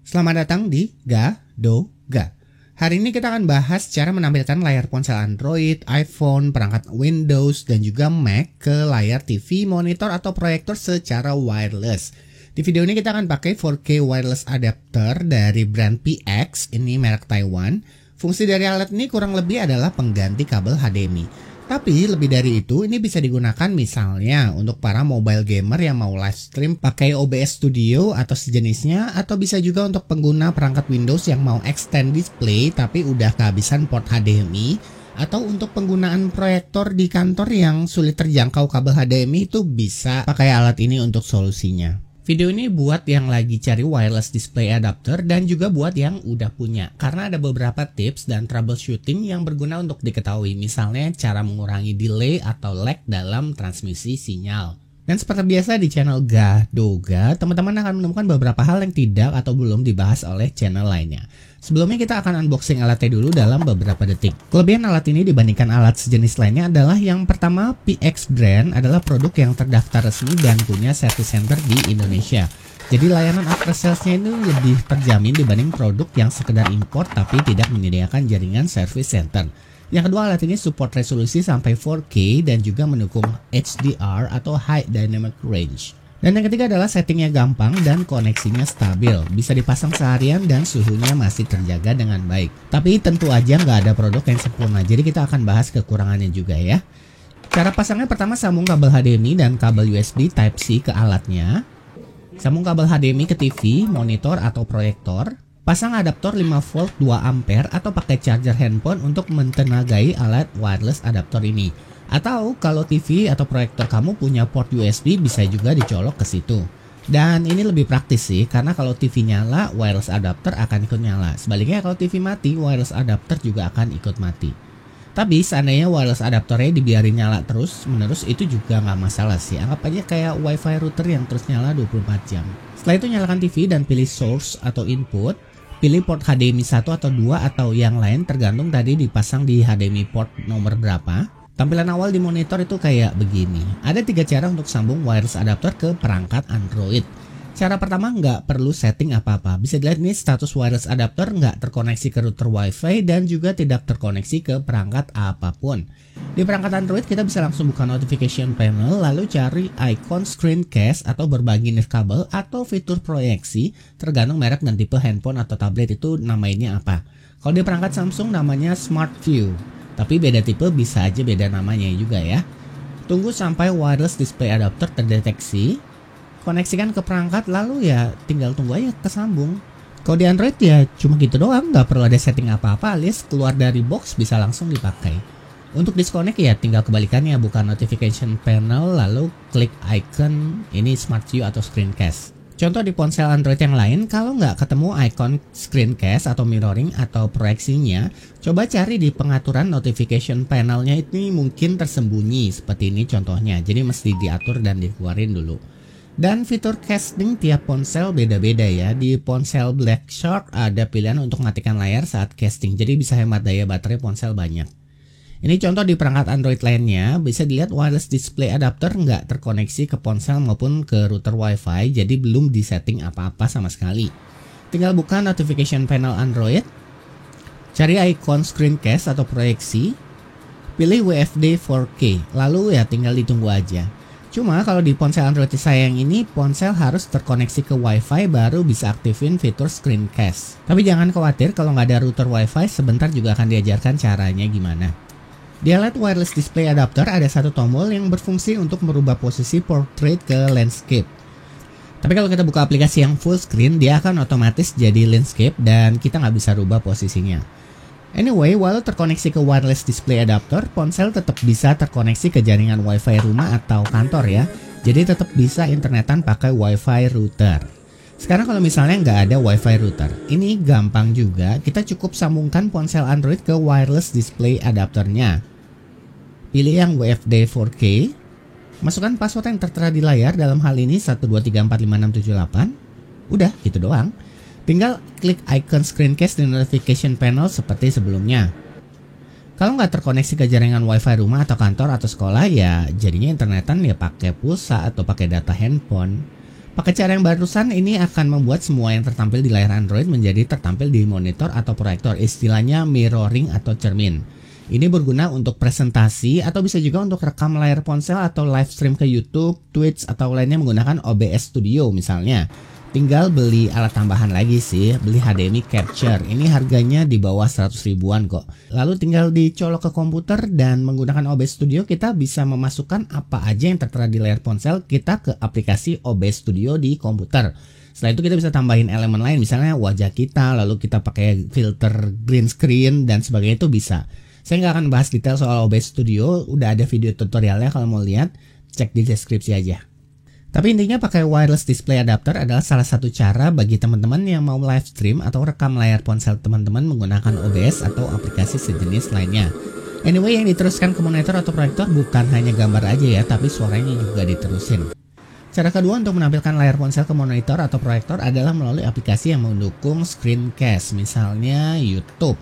Selamat datang di Gadoga. Hari ini kita akan bahas cara menampilkan layar ponsel Android, iPhone, perangkat Windows, dan juga Mac ke layar TV, monitor, atau proyektor secara wireless. Di video ini kita akan pakai 4K wireless adapter dari brand PX, ini merek Taiwan. Fungsi dari alat ini kurang lebih adalah pengganti kabel HDMI. Tapi lebih dari itu, ini bisa digunakan misalnya untuk para mobile gamer yang mau live stream pakai OBS Studio atau sejenisnya, atau bisa juga untuk pengguna perangkat Windows yang mau extend display tapi udah kehabisan port HDMI, atau untuk penggunaan proyektor di kantor yang sulit terjangkau kabel HDMI itu bisa pakai alat ini untuk solusinya. Video ini buat yang lagi cari wireless display adapter dan juga buat yang udah punya, karena ada beberapa tips dan troubleshooting yang berguna untuk diketahui, misalnya cara mengurangi delay atau lag dalam transmisi sinyal. Dan seperti biasa di channel Gadoga, teman-teman akan menemukan beberapa hal yang tidak atau belum dibahas oleh channel lainnya. Sebelumnya kita akan unboxing alatnya dulu dalam beberapa detik. Kelebihan alat ini dibandingkan alat sejenis lainnya adalah yang pertama, PX brand adalah produk yang terdaftar resmi dan punya service center di Indonesia. Jadi layanan after sales-nya itu lebih terjamin dibanding produk yang sekedar import tapi tidak menyediakan jaringan service center. Yang kedua, alat ini support resolusi sampai 4K dan juga mendukung HDR atau High Dynamic Range. Dan yang ketiga adalah settingnya gampang dan koneksinya stabil. Bisa dipasang seharian dan suhunya masih terjaga dengan baik. Tapi tentu aja nggak ada produk yang sempurna, jadi kita akan bahas kekurangannya juga ya. Cara pasangnya pertama, sambung kabel HDMI dan kabel USB Type-C ke alatnya. Sambung kabel HDMI ke TV, monitor, atau proyektor. Pasang adaptor 5 volt 2 ampere atau pakai charger handphone untuk mentenagai alat wireless adaptor ini. Atau kalau TV atau proyektor kamu punya port USB, bisa juga dicolok ke situ. Dan ini lebih praktis sih, karena kalau TV nyala, wireless adapter akan ikut nyala. Sebaliknya kalau TV mati, wireless adapter juga akan ikut mati. Tapi seandainya wireless adapternya dibiarin nyala terus menerus, itu juga nggak masalah sih. Anggap aja kayak wifi router yang terus nyala 24 jam. Setelah itu nyalakan TV dan pilih source atau input. Pilih port HDMI 1 atau 2 atau yang lain tergantung tadi dipasang di HDMI port nomor berapa. Tampilan awal di monitor itu kayak begini. Ada 3 cara untuk sambung wireless adapter ke perangkat Android. Cara pertama, nggak perlu setting apa-apa. Bisa dilihat nih, status wireless adapter nggak terkoneksi ke router Wi-Fi dan juga tidak terkoneksi ke perangkat apapun. Di perangkat Android kita bisa langsung buka notification panel, lalu cari icon screencast atau berbagi nirkabel atau fitur proyeksi, tergantung merek dan tipe handphone atau tablet itu namanya apa. Kalau di perangkat Samsung namanya Smart View, tapi beda tipe bisa aja beda namanya juga ya. Tunggu sampai wireless display adapter terdeteksi, koneksikan ke perangkat, lalu ya tinggal tunggu aja kesambung. Kalau di Android ya cuma gitu doang, nggak perlu ada setting apa-apa, alias keluar dari box bisa langsung dipakai. Untuk disconnect ya tinggal kebalikannya, buka notification panel lalu klik icon ini Smart View atau Screencast. Contoh di ponsel Android yang lain, kalau nggak ketemu icon Screencast atau mirroring atau proyeksinya, coba cari di pengaturan notification panelnya, ini mungkin tersembunyi seperti ini contohnya, jadi mesti diatur dan dikeluarin dulu. Dan fitur casting tiap ponsel beda-beda ya. Di ponsel Black Shark ada pilihan untuk matikan layar saat casting, jadi bisa hemat daya baterai ponsel banyak. Ini contoh di perangkat Android lainnya, bisa dilihat wireless display adapter nggak terkoneksi ke ponsel maupun ke router Wi-Fi, jadi belum disetting apa-apa sama sekali. Tinggal buka notification panel Android, cari icon screencast atau proyeksi, pilih WFD 4K, lalu ya tinggal ditunggu aja. Cuma kalau di ponsel Android saya yang ini, ponsel harus terkoneksi ke Wi-Fi baru bisa aktifin fitur screencast. Tapi jangan khawatir, kalau nggak ada router Wi-Fi, sebentar juga akan diajarkan caranya gimana. Di alat wireless display adapter ada satu tombol yang berfungsi untuk merubah posisi portrait ke landscape. Tapi kalau kita buka aplikasi yang full screen, dia akan otomatis jadi landscape dan kita nggak bisa rubah posisinya. Anyway, walau terkoneksi ke wireless display adapter, ponsel tetap bisa terkoneksi ke jaringan Wi-Fi rumah atau kantor ya. Jadi tetap bisa internetan pakai Wi-Fi router. Sekarang kalau misalnya nggak ada Wi-Fi router, ini gampang juga, kita cukup sambungkan ponsel Android ke wireless display adapternya. Pilih yang WFD 4K, masukkan password yang tertera di layar, dalam hal ini 123456778. Udah, gitu doang. Tinggal klik icon screencast di notification panel seperti sebelumnya. Kalau nggak terkoneksi ke jaringan Wi-Fi rumah atau kantor atau sekolah, ya jadinya internetan ya pakai pulsa atau pakai data handphone. Pakai cara yang barusan ini akan membuat semua yang tertampil di layar Android menjadi tertampil di monitor atau proyektor, istilahnya mirroring atau cermin. Ini berguna untuk presentasi atau bisa juga untuk rekam layar ponsel atau live stream ke YouTube, Twitch atau lainnya menggunakan OBS Studio misalnya. Tinggal beli alat tambahan lagi sih, beli HDMI capture. Ini harganya di bawah 100 ribuan kok. Lalu tinggal dicolok ke komputer dan menggunakan OBS Studio kita bisa memasukkan apa aja yang tertera di layar ponsel kita ke aplikasi OBS Studio di komputer. Setelah itu kita bisa tambahin elemen lain, misalnya wajah kita, lalu kita pakai filter green screen dan sebagainya, itu bisa. Saya nggak akan bahas detail soal OBS Studio, udah ada video tutorialnya, kalau mau lihat cek di deskripsi aja. Tapi intinya pakai wireless display adapter adalah salah satu cara bagi teman-teman yang mau live stream atau rekam layar ponsel teman-teman menggunakan OBS atau aplikasi sejenis lainnya. Anyway, yang diteruskan ke monitor atau proyektor bukan hanya gambar aja ya, tapi suaranya juga diterusin. Cara kedua untuk menampilkan layar ponsel ke monitor atau proyektor adalah melalui aplikasi yang mendukung screencast, misalnya YouTube.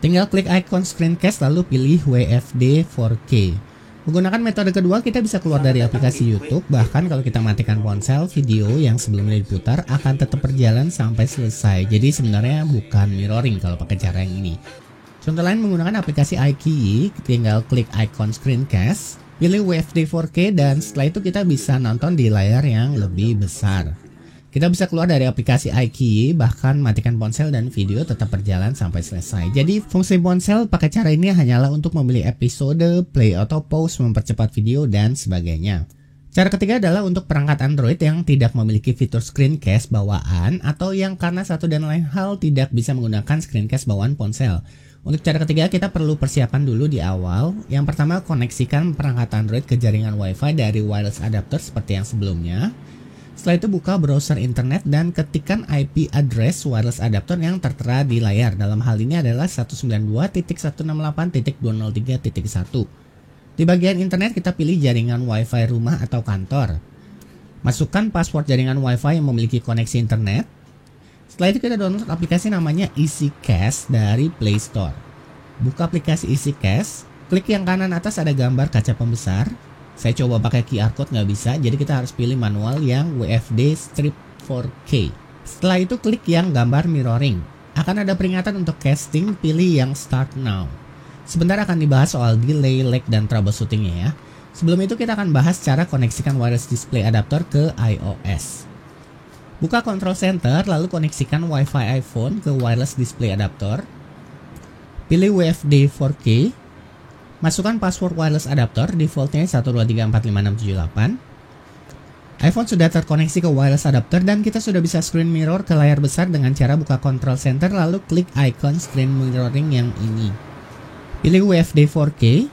Tinggal klik icon screencast lalu pilih WFD 4K. Menggunakan metode kedua kita bisa keluar dari aplikasi YouTube, bahkan kalau kita matikan ponsel, video yang sebelumnya diputar akan tetap berjalan sampai selesai. Jadi sebenarnya bukan mirroring kalau pakai cara yang ini. Contoh lain menggunakan aplikasi iQIYI, tinggal klik icon screencast, pilih WFD 4K dan setelah itu kita bisa nonton di layar yang lebih besar. Kita bisa keluar dari aplikasi iQIYI, bahkan matikan ponsel dan video tetap berjalan sampai selesai. Jadi fungsi ponsel pakai cara ini hanyalah untuk memilih episode, play atau pause, mempercepat video dan sebagainya. Cara ketiga adalah untuk perangkat Android yang tidak memiliki fitur screencast bawaan atau yang karena satu dan lain hal tidak bisa menggunakan screencast bawaan ponsel. Untuk cara ketiga kita perlu persiapan dulu di awal. Yang pertama, koneksikan perangkat Android ke jaringan Wi-Fi dari wireless adapter seperti yang sebelumnya. Setelah itu buka browser internet dan ketikkan IP address wireless adapter yang tertera di layar. Dalam hal ini adalah 192.168.203.1. Di bagian internet kita pilih jaringan Wi-Fi rumah atau kantor. Masukkan password jaringan Wi-Fi yang memiliki koneksi internet. Setelah itu kita download aplikasi namanya EasyCast dari Play Store. Buka aplikasi EasyCast, klik yang kanan atas ada gambar kaca pembesar. Saya coba pakai QR code nggak bisa, jadi kita harus pilih manual yang WFD strip 4K. Setelah itu klik yang gambar mirroring. Akan ada peringatan untuk casting, pilih yang start now. Sebentar akan dibahas soal delay, lag, dan troubleshootingnya ya. Sebelum itu kita akan bahas cara koneksikan wireless display adapter ke iOS. Buka control center, lalu koneksikan Wi-Fi iPhone ke wireless display adapter. Pilih WFD 4K. Masukkan password wireless adapter, defaultnya 123456788. iPhone sudah terkoneksi ke wireless adapter dan kita sudah bisa screen mirror ke layar besar dengan cara buka control center lalu klik icon screen mirroring yang ini. Pilih WFD 4K.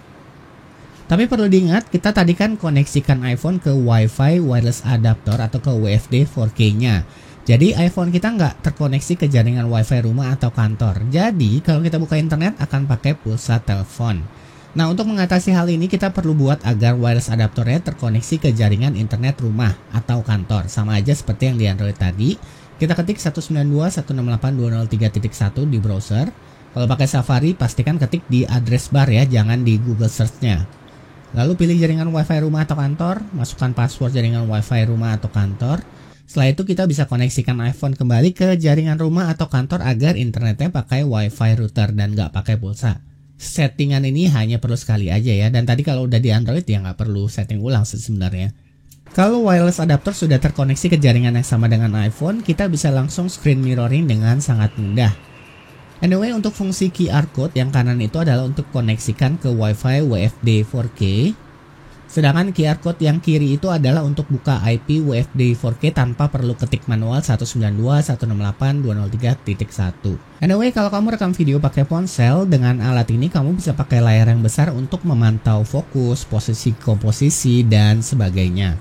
Tapi perlu diingat, kita tadi kan koneksikan iPhone ke Wi-Fi wireless adapter atau ke WFD 4K-nya. Jadi iPhone kita nggak terkoneksi ke jaringan Wi-Fi rumah atau kantor. Jadi kalau kita buka internet akan pakai pulsa telepon. Nah, untuk mengatasi hal ini kita perlu buat agar wireless adapternya terkoneksi ke jaringan internet rumah atau kantor. Sama aja seperti yang di Android tadi. Kita ketik 192.168.203.1 di browser. Kalau pakai Safari pastikan ketik di address bar ya, jangan di Google Search-nya. Lalu pilih jaringan Wi-Fi rumah atau kantor, masukkan password jaringan Wi-Fi rumah atau kantor. Setelah itu kita bisa koneksikan iPhone kembali ke jaringan rumah atau kantor agar internetnya pakai Wi-Fi router dan nggak pakai pulsa. Settingan ini hanya perlu sekali aja ya, dan tadi kalau udah di Android ya nggak perlu setting ulang sebenarnya. Kalau wireless adapter sudah terkoneksi ke jaringan yang sama dengan iPhone, kita bisa langsung screen mirroring dengan sangat mudah. Anyway, untuk fungsi QR code yang kanan itu adalah untuk koneksikan ke Wi-Fi WFD 4K. Sedangkan QR code yang kiri itu adalah untuk buka IP WFD 4K tanpa perlu ketik manual 192.168.203.1. Anyway, kalau kamu rekam video pakai ponsel, dengan alat ini kamu bisa pakai layar yang besar untuk memantau fokus, posisi komposisi, dan sebagainya.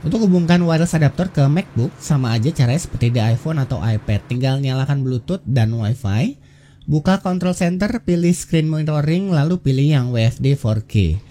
Untuk hubungkan wireless adapter ke MacBook, sama aja caranya seperti di iPhone atau iPad. Tinggal nyalakan Bluetooth dan Wi-Fi, buka control center, pilih screen mirroring, lalu pilih yang WFD 4K.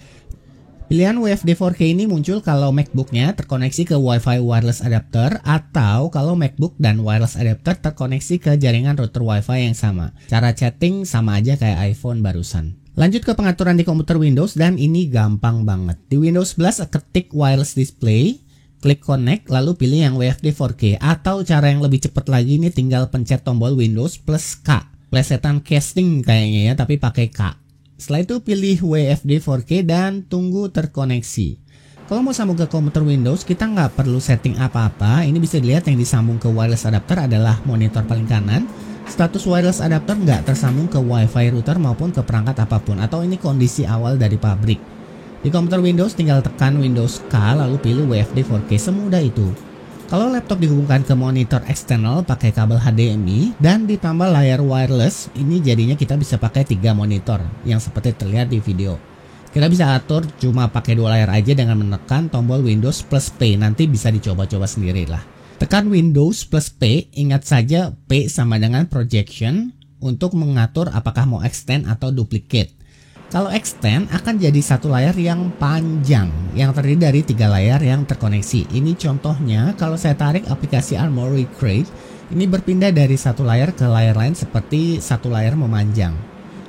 Pilihan WFD 4K ini muncul kalau MacBook-nya terkoneksi ke Wi-Fi wireless adapter atau kalau MacBook dan wireless adapter terkoneksi ke jaringan router Wi-Fi yang sama. Cara chatting sama aja kayak iPhone barusan. Lanjut ke pengaturan di komputer Windows dan ini gampang banget. Di Windows 11 ketik wireless display, klik connect lalu pilih yang WFD 4K, atau cara yang lebih cepat lagi ini tinggal pencet tombol Windows plus K. Plesetan casting kayaknya ya, tapi pakai K. Setelah itu pilih WFD 4K dan tunggu terkoneksi. Kalau mau sambung ke komputer Windows, kita nggak perlu setting apa-apa. Ini bisa dilihat yang disambung ke wireless adapter adalah monitor paling kanan. Status wireless adapter nggak tersambung ke WiFi router maupun ke perangkat apapun, atau ini kondisi awal dari pabrik. Di komputer Windows tinggal tekan Windows K lalu pilih WFD 4K, semudah itu. Kalau laptop dihubungkan ke monitor eksternal pakai kabel HDMI dan ditambah layar wireless, ini jadinya kita bisa pakai 3 monitor yang seperti terlihat di video. Kita bisa atur cuma pakai 2 layar aja dengan menekan tombol Windows plus P, nanti bisa dicoba-coba sendiri lah. Tekan Windows plus P, ingat saja P sama dengan projection untuk mengatur apakah mau extend atau duplicate. Kalau extend akan jadi satu layar yang panjang yang terdiri dari 3 layar yang terkoneksi. Ini contohnya kalau saya tarik aplikasi Armoury Crate, ini berpindah dari satu layar ke layar lain seperti satu layar memanjang.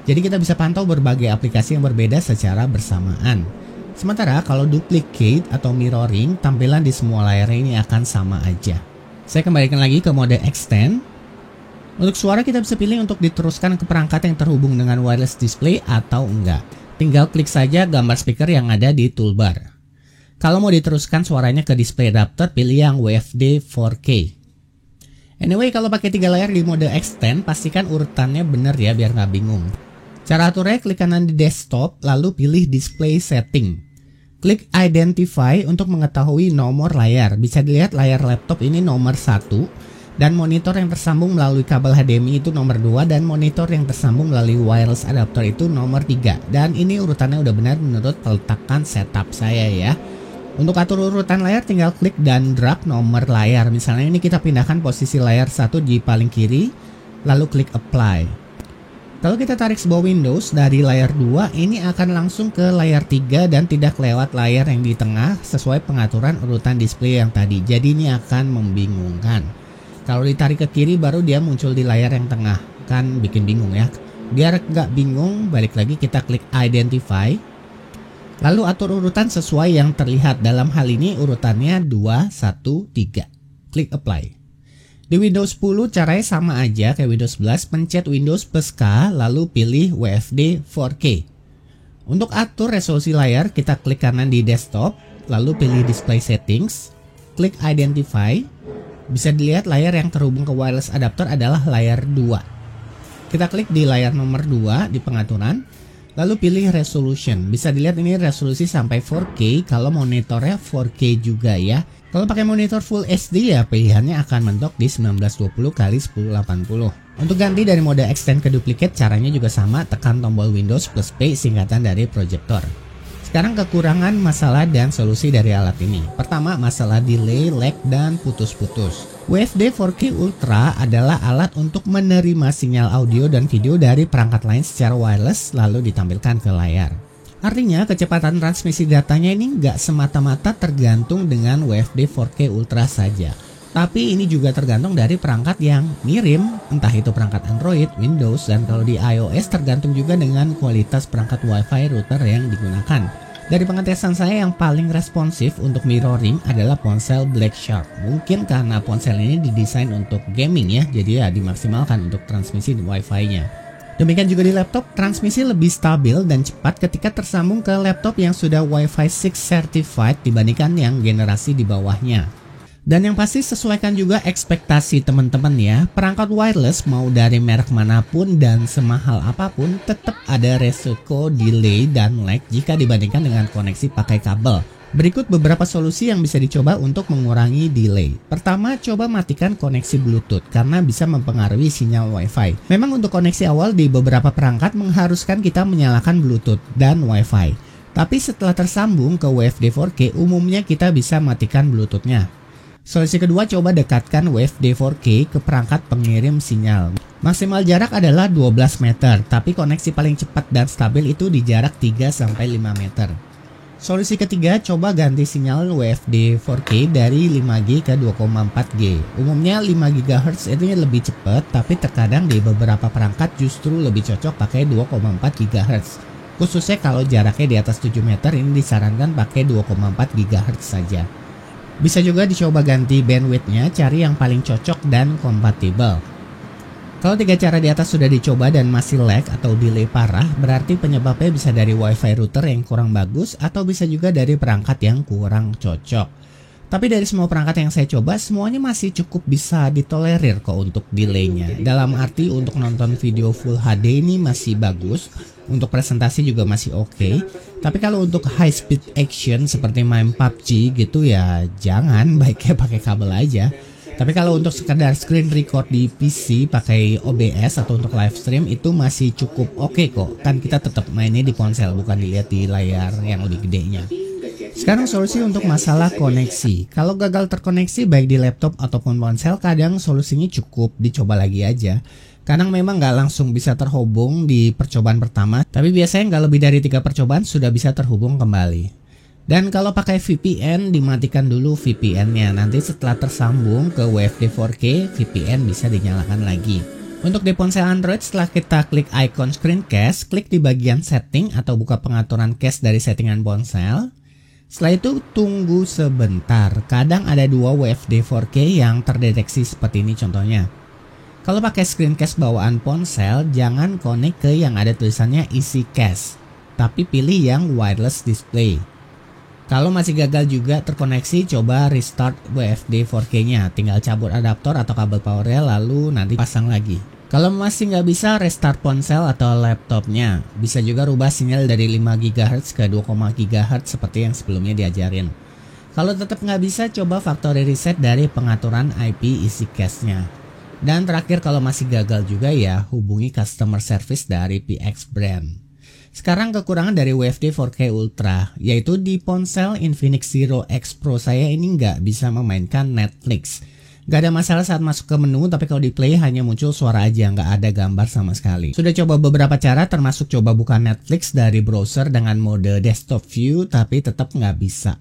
Jadi kita bisa pantau berbagai aplikasi yang berbeda secara bersamaan. Sementara kalau duplicate atau mirroring, tampilan di semua layar ini akan sama aja. Saya kembalikan lagi ke mode extend. Untuk suara kita bisa pilih untuk diteruskan ke perangkat yang terhubung dengan wireless display atau enggak. Tinggal klik saja gambar speaker yang ada di toolbar. Kalau mau diteruskan suaranya ke display adapter, pilih yang WFD 4K. Anyway, kalau pakai 3 layar di mode extend, pastikan urutannya bener ya biar nggak bingung. Cara aturnya, klik kanan di desktop, lalu pilih display setting. Klik identify untuk mengetahui nomor layar. Bisa dilihat layar laptop ini nomor 1. Dan monitor yang tersambung melalui kabel HDMI itu nomor 2, dan monitor yang tersambung melalui wireless adapter itu nomor 3. Dan ini urutannya udah benar menurut peletakan setup saya ya. Untuk atur urutan layar tinggal klik dan drag nomor layar. Misalnya ini kita pindahkan posisi layar 1 di paling kiri, lalu klik apply. Kalau kita tarik sebuah Windows dari layar 2, ini akan langsung ke layar 3 dan tidak lewat layar yang di tengah sesuai pengaturan urutan display yang tadi. Jadi ini akan membingungkan. Kalau ditarik ke kiri baru dia muncul di layar yang tengah, kan bikin bingung ya. Biar nggak bingung, balik lagi kita klik identify. Lalu atur urutan sesuai yang terlihat. Dalam hal ini urutannya 2, 1, 3. Klik apply. Di Windows 10 caranya sama aja kayak Windows 11, pencet Windows plus K lalu pilih WFD 4K. Untuk atur resolusi layar kita klik kanan di desktop, lalu pilih display settings, klik identify. Bisa dilihat layar yang terhubung ke wireless adapter adalah layar 2. Kita klik di layar nomor 2 di pengaturan, lalu pilih resolution. Bisa dilihat ini resolusi sampai 4K kalau monitornya 4K juga ya. Kalau pakai monitor Full HD ya pilihannya akan mentok di 1920x1080. Untuk ganti dari mode extend ke duplicate caranya juga sama, tekan tombol Windows plus P, singkatan dari projector. Sekarang kekurangan, masalah, dan solusi dari alat ini. Pertama, masalah delay, lag, dan putus-putus. WFD 4K Ultra adalah alat untuk menerima sinyal audio dan video dari perangkat lain secara wireless lalu ditampilkan ke layar. Artinya kecepatan transmisi datanya ini nggak semata-mata tergantung dengan WFD 4K Ultra saja. Tapi ini juga tergantung dari perangkat yang ngirim, entah itu perangkat Android, Windows, dan kalau di iOS tergantung juga dengan kualitas perangkat Wi-Fi router yang digunakan. Dari pengetesan saya yang paling responsif untuk mirroring adalah ponsel Black Shark. Mungkin karena ponsel ini didesain untuk gaming ya, jadi ya dimaksimalkan untuk transmisi Wi-Fi-nya. Demikian juga di laptop, transmisi lebih stabil dan cepat ketika tersambung ke laptop yang sudah Wi-Fi 6 certified dibandingkan yang generasi di bawahnya. Dan yang pasti sesuaikan juga ekspektasi teman-teman ya. Perangkat wireless mau dari merek manapun dan semahal apapun tetap ada resiko delay dan lag jika dibandingkan dengan koneksi pakai kabel. Berikut beberapa solusi yang bisa dicoba untuk mengurangi delay. Pertama, coba matikan koneksi Bluetooth karena bisa mempengaruhi sinyal Wi-Fi. Memang untuk koneksi awal di beberapa perangkat mengharuskan kita menyalakan Bluetooth dan Wi-Fi. Tapi setelah tersambung ke WFD 4K, umumnya kita bisa matikan Bluetooth-nya. Solusi kedua, coba dekatkan WFD 4K ke perangkat pengirim sinyal. Maksimal jarak adalah 12 meter, tapi koneksi paling cepat dan stabil itu di jarak 3-5 meter. Solusi ketiga, coba ganti sinyal WFD 4K dari 5G ke 2,4G. Umumnya 5 GHz itu lebih cepat, tapi terkadang di beberapa perangkat justru lebih cocok pakai 2,4 GHz. Khususnya kalau jaraknya di atas 7 meter, ini disarankan pakai 2,4 GHz saja. Bisa juga dicoba ganti bandwidth-nya, cari yang paling cocok dan kompatibel. Kalau 3 cara di atas sudah dicoba dan masih lag atau delay parah, berarti penyebabnya bisa dari WiFi router yang kurang bagus atau bisa juga dari perangkat yang kurang cocok. Tapi dari semua perangkat yang saya coba, semuanya masih cukup bisa ditolerir kok untuk delaynya. Dalam arti untuk nonton video Full HD ini masih bagus, untuk presentasi juga masih oke. Tapi kalau untuk high speed action seperti main PUBG gitu ya jangan, baiknya pakai kabel aja. Tapi kalau untuk sekedar screen record di PC pakai OBS atau untuk live stream itu masih cukup oke kok. Kan kita tetap mainnya di ponsel, bukan dilihat di layar yang lebih gedenya. Sekarang solusi untuk masalah koneksi. Kalau gagal terkoneksi baik di laptop ataupun ponsel, kadang solusinya cukup dicoba lagi aja. Kadang memang nggak langsung bisa terhubung di percobaan pertama, tapi biasanya nggak lebih dari 3 percobaan sudah bisa terhubung kembali. Dan kalau pakai VPN, dimatikan dulu VPN-nya. Nanti setelah tersambung ke WFD 4K, VPN bisa dinyalakan lagi. Untuk di ponsel Android, setelah kita klik icon screencast, klik di bagian setting atau buka pengaturan cache dari settingan ponsel. Setelah itu tunggu sebentar. Kadang ada 2 WFD 4K yang terdeteksi seperti ini contohnya. Kalau pakai screencast bawaan ponsel, jangan connect ke yang ada tulisannya Easy Cache, tapi pilih yang wireless display. Kalau masih gagal juga terkoneksi, coba restart WFD 4K-nya. Tinggal cabut adaptor atau kabel powernya lalu nanti pasang lagi. Kalau masih nggak bisa, restart ponsel atau laptopnya. Bisa juga rubah sinyal dari 5 GHz ke 2, GHz seperti yang sebelumnya diajarin. Kalau tetap nggak bisa, coba factory reset dari pengaturan IP Easy Cache-nya. Dan terakhir kalau masih gagal juga ya, hubungi customer service dari PX Brand. Sekarang kekurangan dari WFD 4K Ultra, yaitu di ponsel Infinix Zero X Pro saya ini nggak bisa memainkan Netflix. Gak ada masalah saat masuk ke menu, tapi kalau di play hanya muncul suara aja, nggak ada gambar sama sekali. Sudah coba beberapa cara, termasuk coba buka Netflix dari browser dengan mode desktop view, tapi tetap nggak bisa.